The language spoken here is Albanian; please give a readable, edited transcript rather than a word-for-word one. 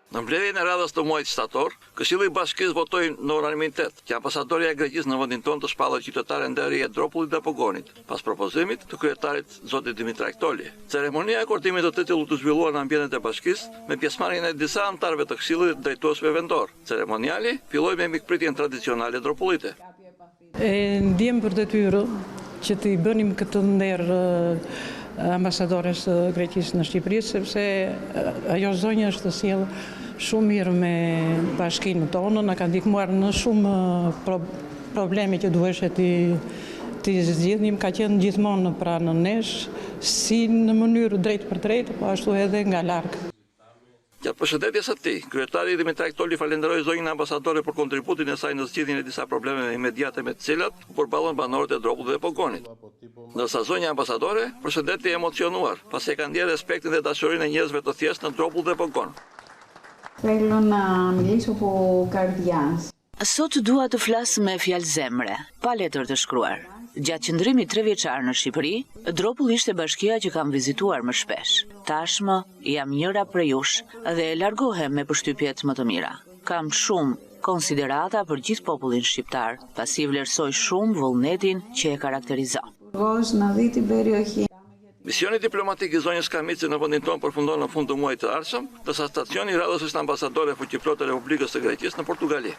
Në mbledhjen e radhës të muajit shtator, Këshilli i Bashkisë votoi në unanimitet që ambasadorja e Greqisë në vendin tonë të shpallë qytetarë ndërri e Dropullit dhe Pogonit, pas propozimit të kryetarit zotit Dimitrak Toli. Ceremonia e akordimit të titullit u zhvillua në ambientet e Bashkisë me pjesëmarrjen e disa anëtarëve të Këshillit drejtuesve vendor. Ceremoniali filloi me mikpritjen tradicionale dropullite. Ndjem për detyrë që t'i bënim këtë nder ambasadores së Greqisë në Shqipëri, sepse ajo zonjë është sjellë shumë mirë me bashkinë tonë, na ka ndihmuar në shumë probleme që duheshe t'i zgjidhnim, ka qenë gjithmonë pranë nesh, si në mënyrë drejt për drejt, po ashtu edhe nga larg. Gjatë përshëndetjes së tij, kryetari Dimitrak Toli falenderoi zonjën ambasadore për kontributin e saj në zgjidhjen e disa problemeve imediate me të cilat u përballën banorët e Dropullit dhe Pogonit. Ndërsa zonja ambasadore përshëndeti emocionuar, pasi e ka ndjerë respektin dhe dashurinë e njerëzve të thjeshtë në Dropull dhe Pogon. Θέλω να μιλήσω από καρδιάς. Sot dua të flas me fjalë zemre, pa letër të shkruar. Gjatë qëndrimit 3 vjeçar në Shqipëri, Dropulli ishte bashkia që kam vizituar më shpesh. Tashmë jam njëra prej jush dhe e largohem me përshtypjet më të mira. Kam shumë konsiderata për gjithë popullin shqiptar, pasi vlerësoj shumë vullnetin që e karakterizon. Να δει την περιοχή. Misioni diplomatik i zonjës Kamici në vendin tonë përfundon në fund të muajit të ardhshëm, ndërsa stacioni i radhës është ambasadore fuqiplot e Republikës së Greqisë në Portugali.